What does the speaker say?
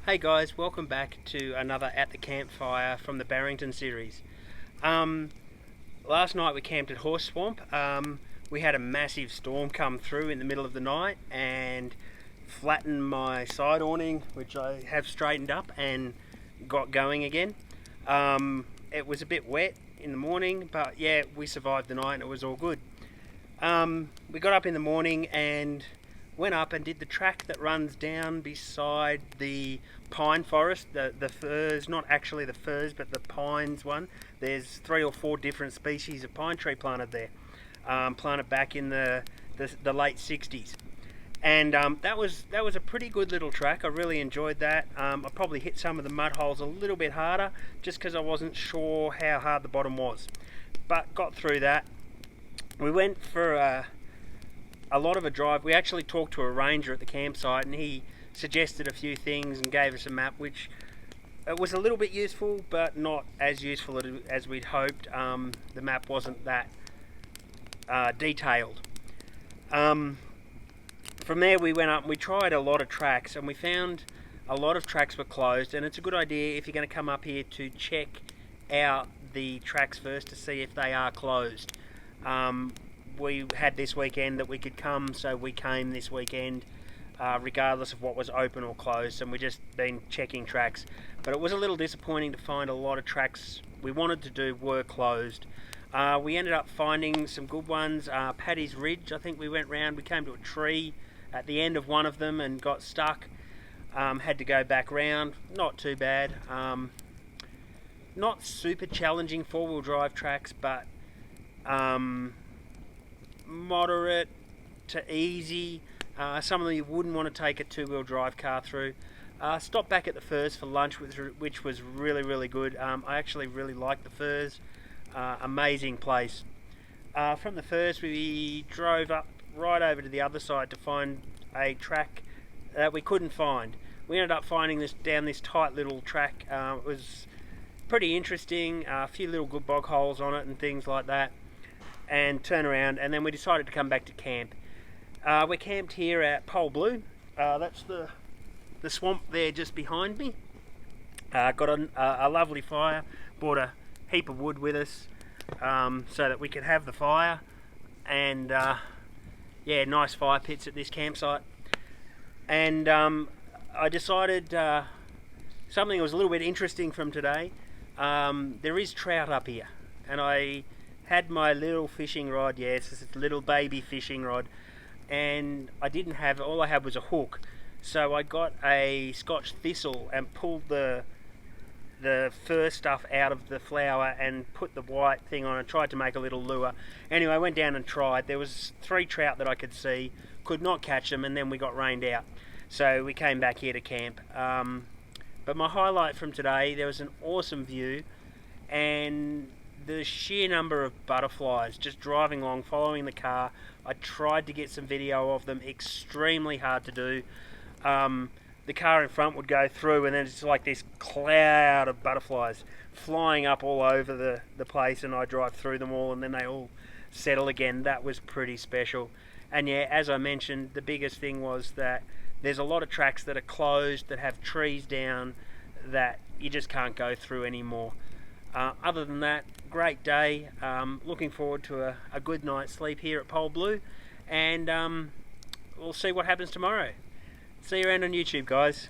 Hey guys, welcome back to another At the Campfire from the Barrington series. Last night we camped at Horse Swamp. We had a massive storm come through in the middle of the night and flattened my side awning, which I have straightened up and got going again. It was a bit wet in the morning, but yeah, we survived the night and it was all good. We got up in the morning and went up and did the track that runs down beside the pine forest, the firs, not actually the firs, but the pines one. There's 3 or 4 different species of pine tree planted there, planted back in the late 60s. And that was a pretty good little track. I really enjoyed that. I probably hit some of the mud holes a little bit harder just because I wasn't sure how hard the bottom was, but got through that. We went for a lot of a drive. We actually talked to a ranger at the campsite and he suggested a few things and gave us a map, which was a little bit useful but not as useful as we'd hoped. The map wasn't that detailed. From there we went up and we tried a lot of tracks and we found a lot of tracks were closed, and it's a good idea if you're going to come up here to check out the tracks first to see if they are closed. We had this weekend that we could come, so we came this weekend regardless of what was open or closed, and we just been checking tracks. But it was a little disappointing to find a lot of tracks we wanted to do were closed. We ended up finding some good ones. Paddy's Ridge, I think we went round. We came to a tree at the end of one of them and got stuck. Had to go back round. Not too bad. Not super challenging 4-wheel drive tracks, but moderate to easy. Some of them you wouldn't want to take a 2-wheel drive car through. Stopped back at the Firs for lunch, which was really good. I actually really liked the Firs. Amazing place. From the Firs we drove up right over to the other side to find a track that we couldn't find. We ended up finding this down this tight little track. It was pretty interesting. A few little good bog holes on it and things like that. And turn around, and then we decided to come back to camp. We're camped here at Pole Blue. That's the swamp there just behind me. Got a lovely fire, brought a heap of wood with us so that we could have the fire, and yeah, nice fire pits at this campsite. And I decided something that was a little bit interesting from today. There is trout up here, and I had my little fishing rod, yes, this is a little baby fishing rod, and all I had was a hook. So I got a Scotch thistle and pulled the fur stuff out of the flower and put the white thing on and tried to make a little lure. Anyway, I went down and tried. There was 3 trout that I could see, could not catch them, and then we got rained out. So we came back here to camp. But my highlight from today, there was an awesome view, and the sheer number of butterflies just driving along, following the car. I tried to get some video of them, extremely hard to do. The car in front would go through and then it's like this cloud of butterflies flying up all over the place, and I drive through them all and then they all settle again. That was pretty special. And yeah, as I mentioned, the biggest thing was that there's a lot of tracks that are closed, that have trees down, that you just can't go through anymore. Other than that, great day. Looking forward to a good night's sleep here at Pole Blue, and we'll see what happens tomorrow. See you around on YouTube, guys.